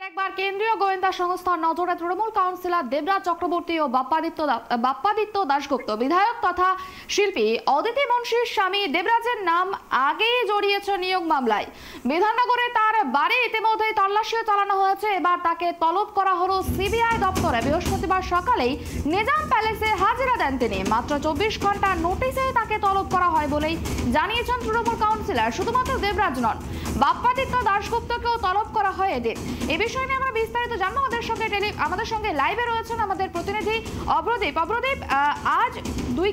একবার কেন্দ্রীয় গোয়েন্দা সংস্থার নজরে তৃণমূল কাউন্সিলর দেবরাজ চক্রবর্তী ও বাপ্পাদিত্য দাশগুপ্ত বিধায়ক তথা শিল্পী অদিতি মুন্সির স্বামী দেবরাজের নাম আগেই জড়িয়েছে নিয়োগ মামলায়। বিধাননগরে তার বাড়ি ইতিমধ্যেই তল্লাশিও চালানো হয়েছে। এবার তাকে তলব করা হলো সিবিআই দপ্তরে। বৃহস্পতিবার সকালেই নিজাম প্যালেসে হাজিরা দেন তিনি। মাত্র 24 ঘন্টার নোটিশে তাকে তলব করা হয় বলেই জানিয়েছেন তৃণমূল কাউন্সিলর। শুধুমাত্র দেবরাজ নন, বাপ্পাদিত্য দাশগুপ্তকেও তলব করা হয় এদের। এই বিষয় নিয়ে আমরা বিস্তারিত জানবো। আমাদের সঙ্গে লাইভে রয়েছেন আমাদের প্রতিনিধি অভ্রদীপ। আজ দুই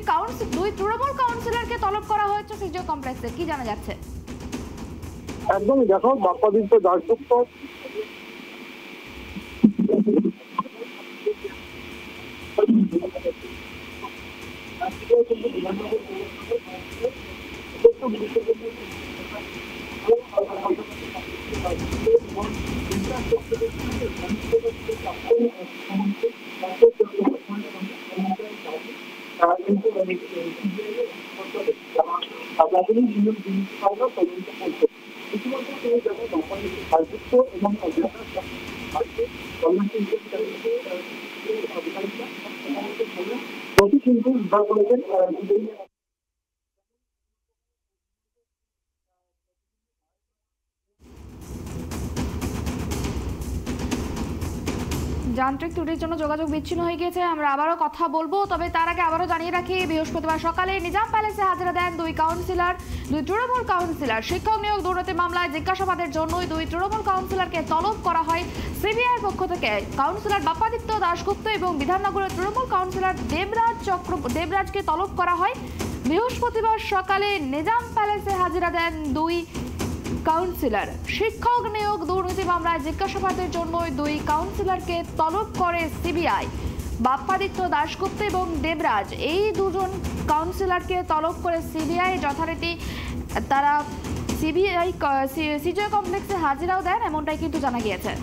তৃণমূল কাউন্সিলরকে তলব করা হয়েছে সিজিও কমপ্লেক্সে, কি জানা যাচ্ছে? একদমই দেখো, বাপ্পাদিত্য দাশগুপ্ত যান্ত্রিক ত্রুটির জন্য যোগাযোগ বিচ্ছিন্ন হয়ে গিয়েছে। আমরা আবারও কথা বলবো, তবে তার আগে আবারও জানিয়ে রাখি, বৃহস্পতিবার সকালে নিজাম প্যালেসে হাজিরা দেন দুই তৃণমূল কাউন্সিলর। শিক্ষক নিয়োগ দুর্নীতি মামলায় জিজ্ঞাসাবাদের জন্যই দুই তৃণমূল কাউন্সিলরকে তলব করা হয় সিবিআই পক্ষ থেকে। কাউন্সিলর বাপ্পাদিত্য দাশগুপ্ত এবং বিধাননগরের তৃণমূল কাউন্সিলর দেবরাজকে তলব করা হয়। বৃহস্পতিবার সকালে নিজাম প্যালেসে হাজিরা দেন দুই কাউন্সিলর। শিক্ষক নিয়োগ দুর্নীতি মামলায় জিজ্ঞাসাবাদের জন্য দুই কাউন্সিলরকে তলব করে সিবিআই। বাপ্পাদিত্য দাশগুপ্ত এবং দেবরাজ, এই দুজন কাউন্সিলরকে তলব করে সিবিআই। যথারীতি তারা সিজিও কমপ্লেক্সে হাজিরাও দেন, এমনটাই কিন্তু জানা গিয়েছে।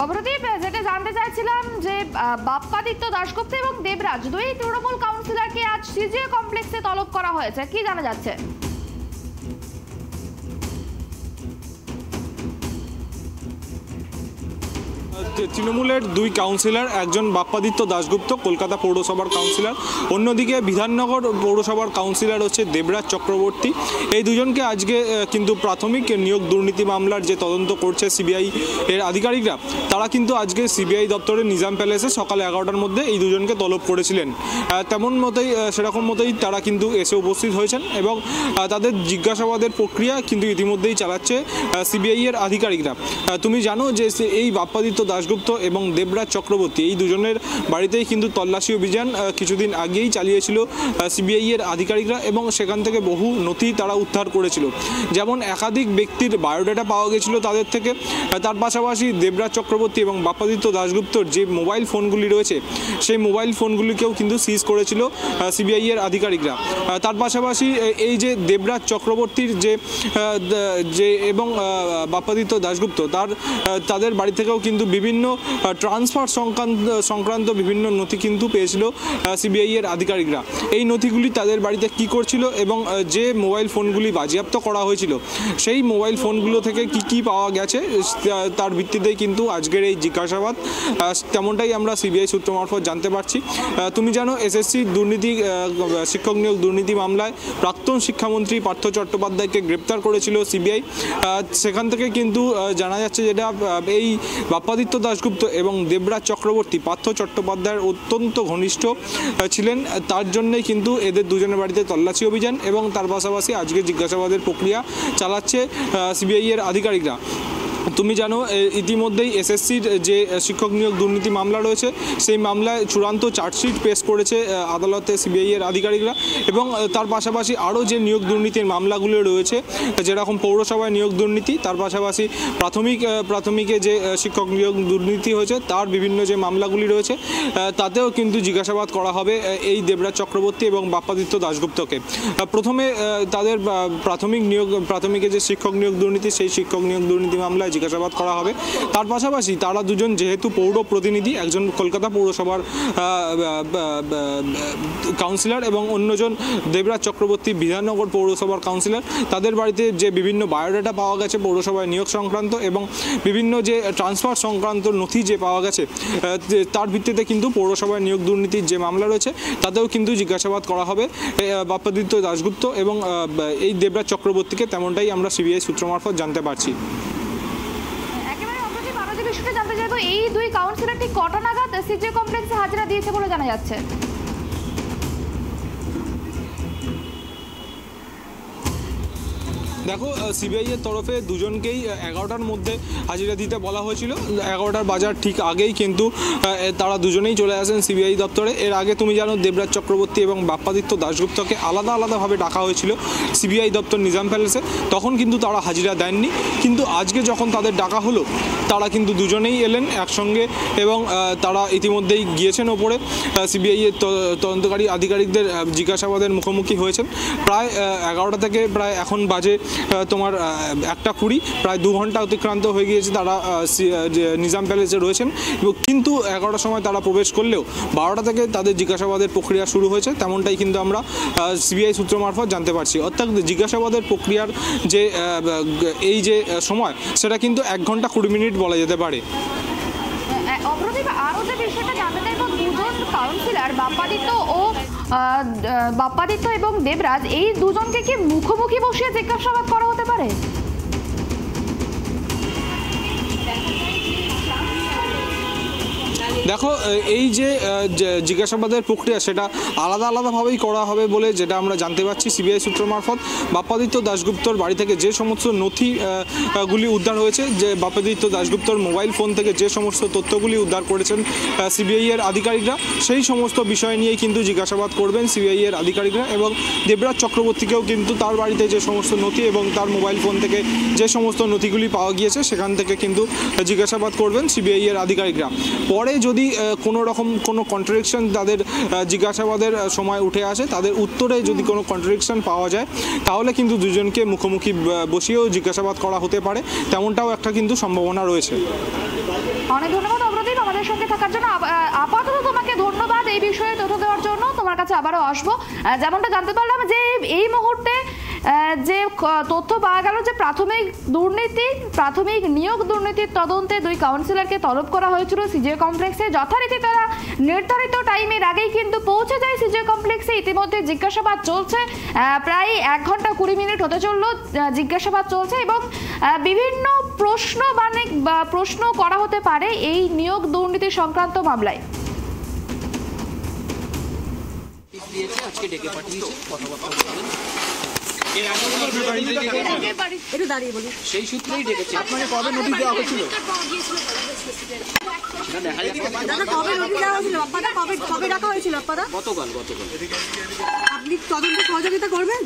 অভ্রদীপ, যেটা জানতে চাইছিলাম যে বাপ্পাদিত্য দাশগুপ্ত এবং দেবরাজ, দুই তৃণমূল কাউন্সিলরকে আজ সিজিও কমপ্লেক্সে তলব করা হয়েছে, কি জানা যাচ্ছে? তৃণমূলের দুই কাউন্সিলর, একজন বাপ্পাদিত্য দাশগুপ্ত কলকাতা পৌরসভার কাউন্সিলর, অন্যদিকে বিধাননগর পৌরসভার কাউন্সিলর হচ্ছে দেবরাজ চক্রবর্তী। এই দুজনকে আজকে কিন্তু প্রাথমিক নিয়োগ দুর্নীতি মামলার যে তদন্ত করছে সিবিআই এর আধিকারিকরা, তারা কিন্তু আজকে সিবিআই দপ্তরে নিজাম প্যালেসে সকাল 11টার মধ্যে এই দুজনকে তলব করেছিলেন। সেরকম মতোই তারা কিন্তু এসে উপস্থিত হয়েছেন এবং তাদের জিজ্ঞাসাবাদের প্রক্রিয়া কিন্তু ইতিমধ্যেই চালাচ্ছে সিবিআই এর আধিকারিকরা। তুমি জানো যে এই বাপ্পাদিত্য দাশগুপ্ত এবং দেবরাজ চক্রবর্তী, এই দুজনের বাড়িতেই কিন্তু তল্লাশি অভিযান কিছুদিন আগেই চালিয়েছিল সিবিআই এর আধিকারিকরা এবং সেখান থেকে বহু নথি তারা উদ্ধার করেছিল। যেমন একাধিক ব্যক্তির বায়োডাটা পাওয়া গেছিল তাদের থেকে। তার পাশাপাশি দেবরাজ চক্রবর্তী এবং বাপ্পাদিত্য দাশগুপ্তর যে মোবাইল ফোনগুলি রয়েছে, সেই মোবাইল ফোনগুলিকেও কিন্তু সিজ করেছিল সিবিআই এর আধিকারিকরা। তার পাশাপাশি এই যে দেবরাজ চক্রবর্তীর যে এবং বাপ্পাদিত্য দাশগুপ্ত, তাদের বাড়ি থেকেও কিন্তু বিভিন্ন ট্রান্সফার সংক্রান্ত বিভিন্ন নথি কিন্তু পেয়েছিল সিবিআই এর আধিকারিকরা। এই নথিগুলি তাদের বাড়িতে কি করছিল এবং যে মোবাইল ফোনগুলি বাজেয়াপ্ত করা হয়েছিল, সেই মোবাইল ফোনগুলো থেকে কি পাওয়া গেছে, তার ভিত্তিতেই কিন্তু আজকের এই জিজ্ঞাসাবাদ, তেমনটাই আমরা সিবিআই সূত্র মারফত জানতে পারছি। তুমি জানো, এসএসসি দুর্নীতি, শিক্ষক নিয়োগ দুর্নীতি মামলায় প্রাক্তন শিক্ষামন্ত্রী পার্থ চট্টোপাধ্যায়কে গ্রেপ্তার করেছিল সিবিআই। সেখান থেকে কিন্তু জানা যাচ্ছে যেটা এই বাপ্পাদিত্য দাশগুপ্ত এবং দেবরাজ চক্রবর্তী পার্থ চট্টোপাধ্যায়ের অত্যন্ত ঘনিষ্ঠ ছিলেন। তার জন্যই কিন্তু এদের দুজনের বাড়িতে তল্লাশি অভিযান এবং তার পাশাপাশি আজকে জিজ্ঞাসাবাদের প্রক্রিয়া চালাচ্ছে সিবিআই এর আধিকারিকরা। তুমি জানো ইতিমধ্যেই এসএসসির যে শিক্ষক নিয়োগ দুর্নীতি মামলা রয়েছে সেই মামলায় চূড়ান্ত চার্জশিট পেশ করেছে আদালতে সিবিআই এর আধিকারিকরা, এবং তার পাশাপাশি আরও যে নিয়োগ দুর্নীতির মামলাগুলো রয়েছে যেরকম পৌরসভায় নিয়োগ দুর্নীতি, তার পাশাপাশি প্রাথমিকে যে শিক্ষক নিয়োগ দুর্নীতি হয়েছে তার বিভিন্ন যে মামলাগুলি রয়েছে তাতেও কিন্তু জিজ্ঞাসাবাদ করা হবে এই দেবরাজ চক্রবর্তী এবং বাপ্পাদিত্য দাশগুপ্তকে। প্রথমে তাদের প্রাথমিকে যে শিক্ষক নিয়োগ দুর্নীতি সেই শিক্ষক নিয়োগ দুর্নীতি মামলায় জিজ্ঞাসাবাদ করা হবে। তার পাশাপাশি তারা দুজন যেহেতু পৌর প্রতিনিধি, একজন কলকাতা পৌরসভার কাউন্সিলর এবং অন্যজন দেবরাজ চক্রবর্তী বিধাননগর পৌরসভার কাউন্সিলর, তাদের বাড়িতে যে বিভিন্ন বায়োডাটা পাওয়া গেছে পৌরসভায় নিয়োগ সংক্রান্ত এবং বিভিন্ন যে ট্রান্সফার সংক্রান্ত নথি যে পাওয়া গেছে তার ভিত্তিতে কিন্তু পৌরসভায় নিয়োগ দুর্নীতির যে মামলা রয়েছে তাতেও কিন্তু জিজ্ঞাসাবাদ করা হবে বাপ্পাদিত্য দাশগুপ্ত এবং এই দেবরাজ চক্রবর্তীকে, তেমনটাই আমরা সিবিআই সূত্র মারফত জানতে পারছি। বিষয়টা জানতে চাইবো, এই দুই কাউন্সিলর ঠিক কটা নাগাদ সিজে কমপ্লেক্সে হাজিরা দিয়েছে বলে জানা যাচ্ছে? দেখো, সিবিআই এর তরফে দুজনকেই 11টার মধ্যে হাজিরা দিতে বলা হয়েছিল। 11টার বাজার ঠিক আগেই কিন্তু তারা দুজনেই চলে আসেন সিবিআই দপ্তরে। এর আগে তুমি জানো দেবরাজ চক্রবর্তী এবং বাপ্পাদিত্য দাশগুপ্তকে আলাদাভাবে ডাকা হয়েছিল সিবিআই দপ্তর নিজাম প্যালেসে, তখন কিন্তু তারা হাজিরা দেননি। কিন্তু আজকে যখন তাদের ডাকা হলো তারা কিন্তু দুজনেই এলেন একসঙ্গে এবং তারা ইতিমধ্যেই গিয়েছেন ওপরে সিবিআই এর তদন্তকারী আধিকারিকদের জিজ্ঞাসাবাদের মুখোমুখি হয়েছেন। প্রায় 11টা থেকে প্রায় এখন বাজে তোমার 1:20, প্রায় 2 ঘন্টা অতিক্রান্ত হয়ে গিয়েছে তারা নিজাম প্যালেসে রয়েছেন। কিন্তু 11টার সময় তারা প্রবেশ করলেও 12টা থেকে তাদের জিজ্ঞাসাবাদের প্রক্রিয়া শুরু হয়েছে, তেমনটাই কিন্তু আমরা সিবিআই সূত্র মারফত জানতে পারছি। অর্থাৎ জিজ্ঞাসাবাদের প্রক্রিয়ার যে এই যে সময় সেটা কিন্তু 1 ঘন্টা 20 মিনিট বলা যেতে পারে। অপরাধী আরও যে বিষয়টা জানতে চাইব, দুজন কাউন্সিলর বাপ্পাদিত্য এবং দেবরাজ, এই দুজনকে কি মুখোমুখি বসিয়ে জিজ্ঞাসাবাদ করা হতে পারে? দেখো, এই যে জিজ্ঞাসাবাদের প্রক্রিয়া সেটা আলাদাভাবেই করা হবে বলে যেটা আমরা জানতে পারছি সিবিআই সূত্র মারফত। বাপ্পাদিত্য দাশগুপ্তর বাড়ি থেকে যে সমস্ত নথিগুলি উদ্ধার হয়েছে, যে বাপ্পাদিত্য দাশগুপ্তর মোবাইল ফোন থেকে যে সমস্ত তথ্যগুলি উদ্ধার করেছেন সিবিআই এর আধিকারিকরা, সেই সমস্ত বিষয় নিয়েই কিন্তু জিজ্ঞাসাবাদ করবেন সিবিআই এর আধিকারিকরা। এবং দেবরাজ চক্রবর্তীকেও কিন্তু তার বাড়িতে যে সমস্ত নথি এবং তার মোবাইল ফোন থেকে যে সমস্ত নথিগুলি পাওয়া গিয়েছে সেখান থেকে কিন্তু জিজ্ঞাসাবাদ করবেন সিবিআই এর আধিকারিকরা। পরে যদি কোনো কন্ট্রাডিকশন তাদের জিজ্ঞাসাবাদের সময় উঠে আসে, তাদের উত্তরে যদি কোনো কন্ট্রাডিকশন পাওয়া যায় তাহলে কিন্তু দুজনকে মুখোমুখি বসিয়েও জিজ্ঞাসাবাদ করা হতে পারে, তেমনটাও একটা কিন্তু সম্ভাবনা রয়েছে। অনেক ধন্যবাদ অপরাধী আমাদের সঙ্গে থাকার জন্য। আপাতত তোমাকে ধন্যবাদ এই বিষয়ে তথ্য দেওয়ার জন্য। তোমার কাছে আবারও আসবো। যেমনটা জানতে পারলাম যে এই মুহূর্তে যে তথ্য পাওয়া গেল যে প্রাথমিক নিয়োগ দুর্নীতির তদন্তে দুই কাউন্সিলরকে তলব করা হয়েছিল সিজে কমপ্লেক্সে। যথারীতি তারা নির্ধারিত টাইমের আগেই কিন্তু পৌঁছে যায় সিজে কমপ্লেক্সে। ইতিমধ্যে জিজ্ঞাসাবাদ চলছে, প্রায় 1 ঘন্টা 20 মিনিট হতে চলল জিজ্ঞাসাবাদ চলছে এবং বিভিন্ন প্রশ্ন করা হতে পারে এই নিয়োগ দুর্নীতি সংক্রান্ত মামলায়। আজকে ডেকে পাঠিয়েছে কথাবার্তা বলবেন, সেই সূত্রেই ডেকেছে। আপনাকে কবে নোটিশ দেওয়া হয়েছিল? গতকাল। আপনি তদন্তে সহযোগিতা করবেন?